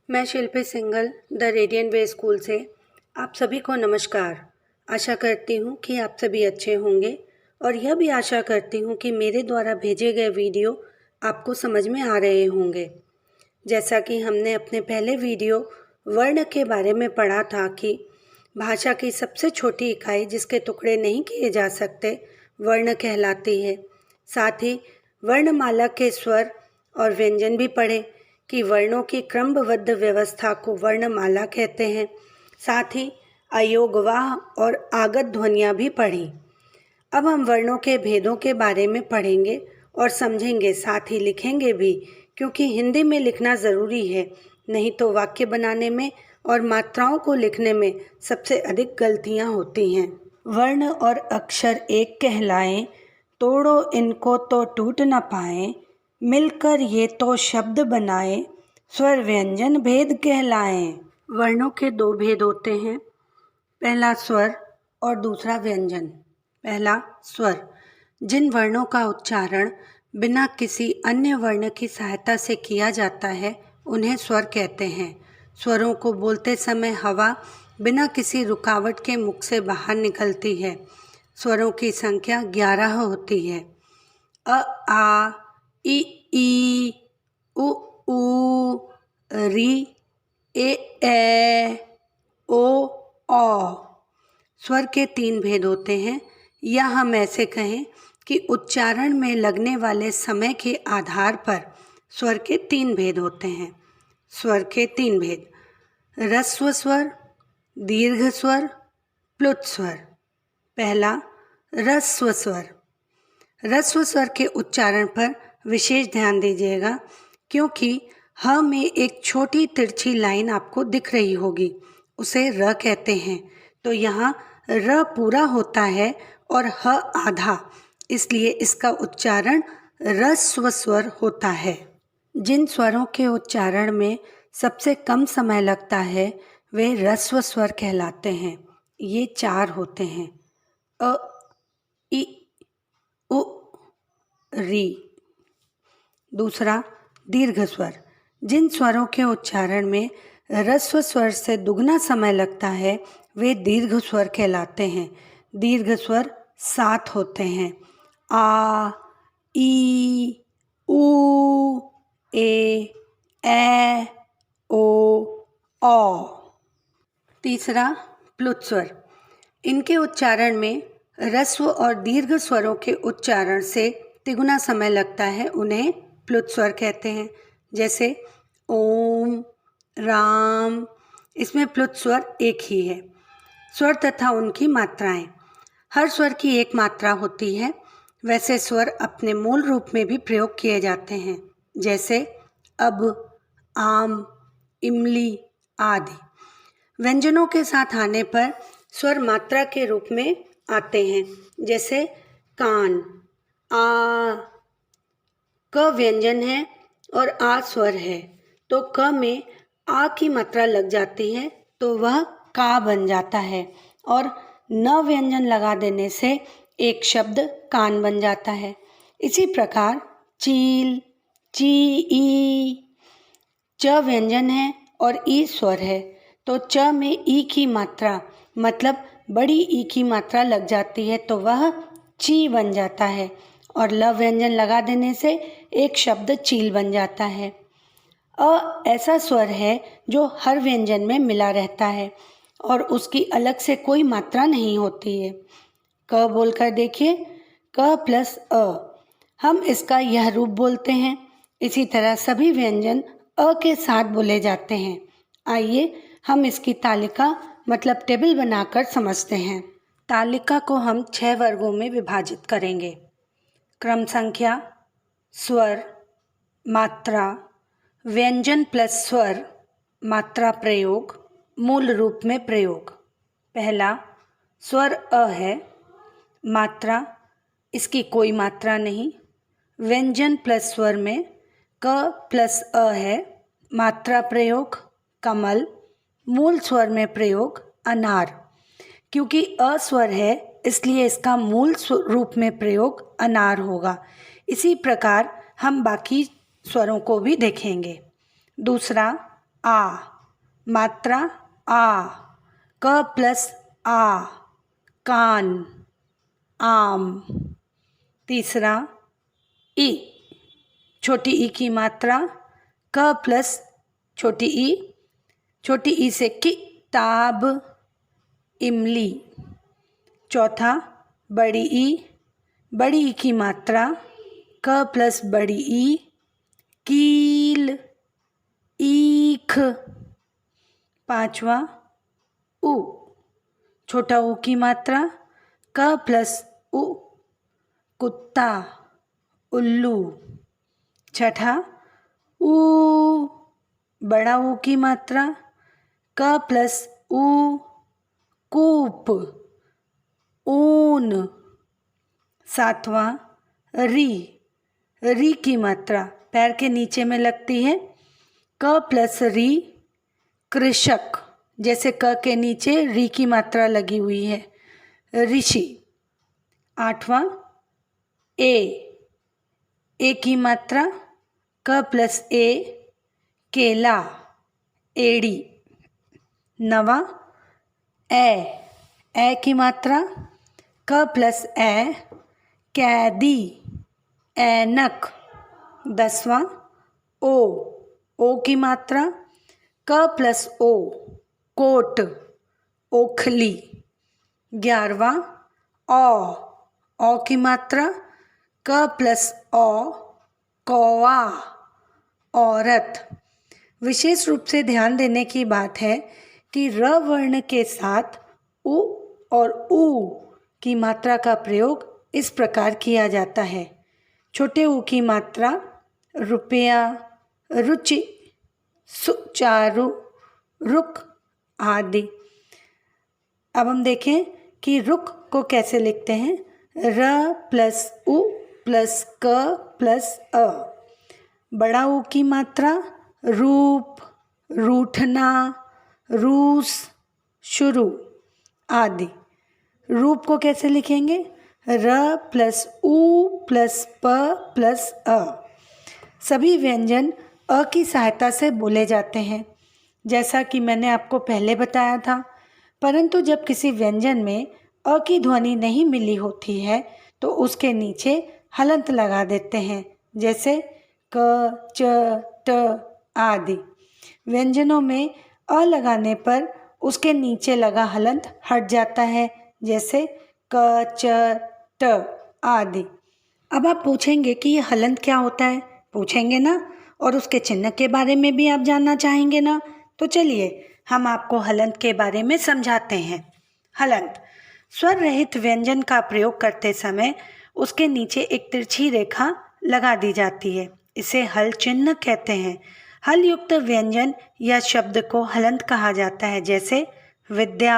मैं Shilpi Singhal the radiant way school से आप सभी को नमस्कार। आशा करती हूँ कि आप सभी अच्छे होंगे और यह भी आशा करती हूँ कि मेरे द्वारा भेजे गए वीडियो आपको समझ में आ रहे होंगे। जैसा कि हमने अपने पहले वीडियो वर्ण के बारे में पढ़ा था कि भाषा की सबसे छोटी इकाई जिसके टुकड़े नहीं किए जा सकते वर्ण कहलाती है। साथ ही वर्णमाला के स्वर और व्यंजन भी पढ़े कि वर्णों की क्रमबद्ध व्यवस्था को वर्णमाला कहते हैं। साथ ही अयोगवाह और आगत ध्वनियाँ भी पढ़ी। अब हम वर्णों के भेदों के बारे में पढ़ेंगे और समझेंगे, साथ ही लिखेंगे भी, क्योंकि हिंदी में लिखना ज़रूरी है, नहीं तो वाक्य बनाने में और मात्राओं को लिखने में सबसे अधिक गलतियाँ होती हैं। वर्ण और अक्षर एक कहलाएं, तोड़ो इनको तो टूट न पाएं, मिलकर ये तो शब्द बनाए, स्वर व्यंजन भेद कहलाएं। वर्णों के दो भेद होते हैं, पहला स्वर और दूसरा व्यंजन। पहला स्वर, जिन वर्णों का उच्चारण बिना किसी अन्य वर्ण की सहायता से किया जाता है उन्हें स्वर कहते हैं। स्वरों को बोलते समय हवा बिना किसी रुकावट के मुख से बाहर निकलती है। स्वरों की संख्या 11 होती है। अ आ इ ई उ ऊ री ए ए ओ औ। स्वर के 3 भेद होते हैं, या हम ऐसे कहें कि उच्चारण में लगने वाले समय के आधार पर स्वर के 3 भेद होते हैं। स्वर के 3 भेद, ह्रस्व स्वर, दीर्घ स्वर, प्लुत स्वर। पहला, ह्रस्व स्वर। ह्रस्व स्वर के उच्चारण पर विशेष ध्यान दीजिएगा, क्योंकि ह में एक छोटी तिरछी लाइन आपको दिख रही होगी, उसे र कहते हैं। तो यहाँ र पूरा होता है और ह आधा, इसलिए इसका उच्चारण ह्रस्व स्वर होता है। जिन स्वरों के उच्चारण में सबसे कम समय लगता है वे ह्रस्व स्वर कहलाते हैं। ये 4 होते हैं, अ इ उ री। दूसरा, दीर्घ स्वर। जिन स्वरों के उच्चारण में ह्रस्व स्वर से दुगना समय लगता है वे दीर्घ स्वर कहलाते हैं। दीर्घ स्वर 7 होते हैं, आ ई उ ए ओ औ। तीसरा, प्लुत स्वर। इनके उच्चारण में ह्रस्व और दीर्घ स्वरों के उच्चारण से तिगुना समय लगता है, उन्हें प्लुत स्वर कहते हैं। जैसे ओम, राम, इसमें प्लुत स्वर एक ही है। स्वर तथा उनकी मात्राएं। हर स्वर की एक मात्रा होती है। वैसे स्वर अपने मूल रूप में भी प्रयोग किए जाते हैं, जैसे अब, आम, इमली आदि। व्यंजनों के साथ आने पर स्वर मात्रा के रूप में आते हैं, जैसे कान, आ। क व्यंजन है और आ स्वर है, तो क में आ की मात्रा लग जाती है तो वह का बन जाता है, और न व्यंजन लगा देने से एक शब्द कान बन जाता है। इसी प्रकार चील, ची ई। च व्यंजन है और ई स्वर है, तो च में ई की मात्रा मतलब बड़ी ई की मात्रा लग जाती है तो वह ची बन जाता है, और ल व्यंजन लगा देने से एक शब्द चील बन जाता है। अ ऐसा स्वर है जो हर व्यंजन में मिला रहता है और उसकी अलग से कोई मात्रा नहीं होती है। क बोलकर देखिए, क प्लस अ। हम इसका यह रूप बोलते हैं। इसी तरह सभी व्यंजन अ के साथ बोले जाते हैं। आइए हम इसकी तालिका मतलब टेबल बनाकर समझते हैं। तालिका को हम 6 वर्गों में विभाजित करेंगे। क्रम संख्या, स्वर, मात्रा, व्यंजन प्लस स्वर, मात्रा प्रयोग, मूल रूप में प्रयोग। पहला, स्वर अ है, मात्रा इसकी कोई मात्रा नहीं। व्यंजन प्लस स्वर में क प्लस अ है, मात्रा प्रयोग कमल, मूल स्वर में प्रयोग अनार। क्योंकि अ स्वर है इसलिए इसका मूल रूप में प्रयोग अनार होगा। इसी प्रकार हम बाकी स्वरों को भी देखेंगे। दूसरा, आ, मात्रा आ, क प्लस आ, कान, आम। तीसरा ई, छोटी ई की मात्रा क प्लस छोटी ई से किताब, इमली। चौथा बड़ी ई की मात्रा क प्लस बड़ी ई, कील, ईख। पांचवा उ, छोटा ऊ की मात्रा क प्लस उ, कुत्ता, उल्लू। छठा ऊ, बड़ा ऊ की मात्रा क प्लस ऊ, कूप, ऊन। सातवां री की मात्रा पैर के नीचे में लगती है, क प्लस री, कृषक। जैसे क के नीचे री की मात्रा लगी हुई है, ऋषि। आठवां ए की मात्रा क प्लस ए, केला, एड़ी। नवा ए की मात्रा क प्लस ए, कैदी, ऐनक। दसवां ओ की मात्रा क प्लस ओ, कोट, ओखली। 11वां ओ की मात्रा क प्लस ओ, कौवा, औरत। विशेष रूप से ध्यान देने की बात है कि र वर्ण के साथ उ और ऊ की मात्रा का प्रयोग इस प्रकार किया जाता है। छोटे ऊ की मात्रा रुपया, रुचि, सुचारू, रुक आदि। अब हम देखें कि रुक को कैसे लिखते हैं। र प्लस उ प्लस क प्लस अ। बड़ा ऊ की मात्रा रूप, रूठना, रूस, शुरू आदि। रूप को कैसे लिखेंगे। र प्लस उ प्लस प प्लस अ। सभी व्यंजन अ की सहायता से बोले जाते हैं, जैसा कि मैंने आपको पहले बताया था। परंतु जब किसी व्यंजन में अ की ध्वनि नहीं मिली होती है तो उसके नीचे हलंत लगा देते हैं, जैसे क, च, ट आदि। व्यंजनों में अ लगाने पर उसके नीचे लगा हलंत हट जाता है, जैसे क, च, ट आदि। अब आप पूछेंगे कि ये हलंत क्या होता है, पूछेंगे ना, और उसके चिन्ह के बारे में भी आप जानना चाहेंगे ना। तो चलिए हम आपको हलंत के बारे में समझाते हैं। हलंत स्वर रहित व्यंजन का प्रयोग करते समय उसके नीचे एक तिरछी रेखा लगा दी जाती है, इसे हल चिन्ह कहते हैं। हल युक्त व्यंजन या शब्द को हलंत कहा जाता है, जैसे विद्या,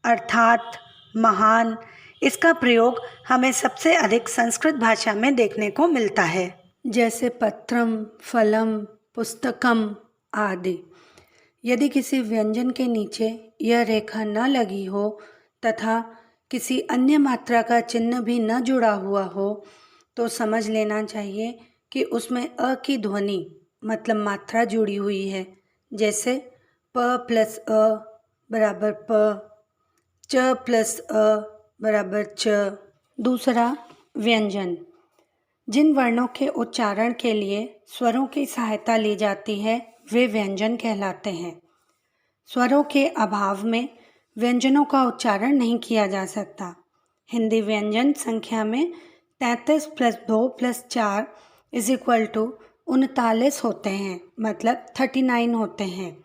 अर्थात, महान। इसका प्रयोग हमें सबसे अधिक संस्कृत भाषा में देखने को मिलता है, जैसे पत्रम, फलम, पुस्तकम आदि। यदि किसी व्यंजन के नीचे यह रेखा न लगी हो तथा किसी अन्य मात्रा का चिन्ह भी न जुड़ा हुआ हो तो समझ लेना चाहिए कि उसमें अ की ध्वनि मतलब मात्रा जुड़ी हुई है, जैसे प प्लस अ बराबर प, च प्लस अ बराबर च। दूसरा व्यंजन। जिन वर्णों के उच्चारण के लिए स्वरों की सहायता ली जाती है वे व्यंजन कहलाते हैं। स्वरों के अभाव में व्यंजनों का उच्चारण नहीं किया जा सकता। हिंदी व्यंजन संख्या में 33 plus 2 plus 4 is equal to 39 होते हैं, मतलब 39 होते हैं।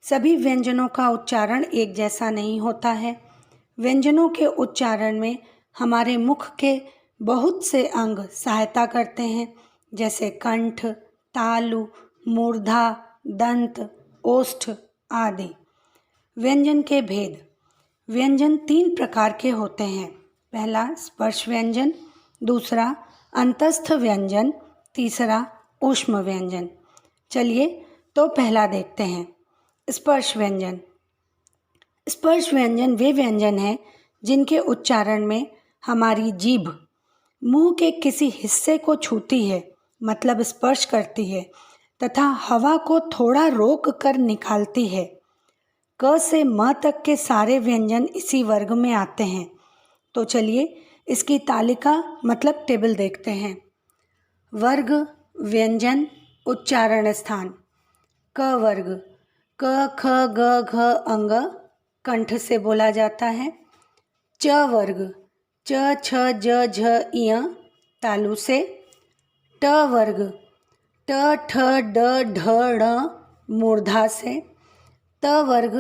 सभी व्यंजनों का उच्चारण एक जैसा नहीं होता है। व्यंजनों के उच्चारण में हमारे मुख के बहुत से अंग सहायता करते हैं, जैसे कंठ, तालु, मूर्धा, दंत, ओष्ठ आदि। व्यंजन के भेद। व्यंजन 3 प्रकार के होते हैं। पहला स्पर्श व्यंजन, दूसरा अंतस्थ व्यंजन, तीसरा ऊष्म व्यंजन। चलिए तो पहला देखते हैं, स्पर्श व्यंजन। स्पर्श व्यंजन वे व्यंजन हैं जिनके उच्चारण में हमारी जीभ मुंह के किसी हिस्से को छूती है, मतलब स्पर्श करती है, तथा हवा को थोड़ा रोक कर निकालती है। क से म तक के सारे व्यंजन इसी वर्ग में आते हैं। तो चलिए इसकी तालिका मतलब टेबल देखते हैं। वर्ग, व्यंजन, उच्चारण स्थान। क वर्ग, क ख ग घ अंग कंठ से बोला जाता है। च वर्ग, च छ ज झ इय तालु से। ट वर्ग, ट ठ ड ढ ण मूर्धा से। त वर्ग,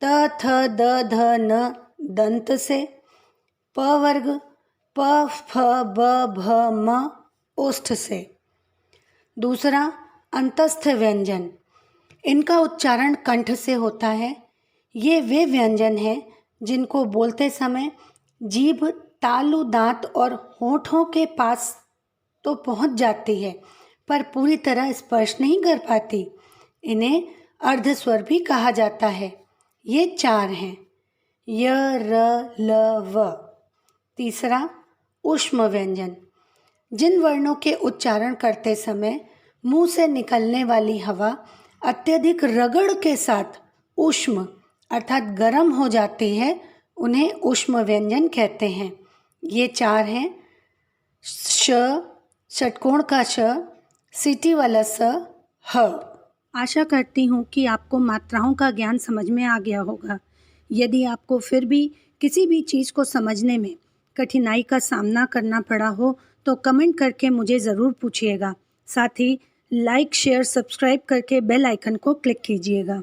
त थ द ध न दंत से। प वर्ग, प फ ब भ म ओष्ठ से। दूसरा, अंतस्थ व्यंजन। इनका उच्चारण कंठ से होता है। ये वे व्यंजन हैं जिनको बोलते समय जीभ तालु, दांत और होठों के पास तो पहुंच जाती है पर पूरी तरह स्पर्श नहीं कर पाती। इन्हें अर्धस्वर भी कहा जाता है। ये 4 हैं, य, र, ल, व। तीसरा, ऊष्म व्यंजन। जिन वर्णों के उच्चारण करते समय मुंह से निकलने वाली हवा अत्यधिक रगड़ के साथ ऊष्म अर्थात गर्म हो जाती है, उन्हें ऊष्म व्यंजन कहते हैं। ये 4 हैं, श, षटकोण का श, सीटी वाला स, ह। आशा करती हूँ कि आपको मात्राओं का ज्ञान समझ में आ गया होगा। यदि आपको फिर भी किसी भी चीज़ को समझने में कठिनाई का सामना करना पड़ा हो तो कमेंट करके मुझे ज़रूर पूछिएगा। साथ ही लाइक, शेयर, सब्सक्राइब करके बेल आइकन को क्लिक कीजिएगा।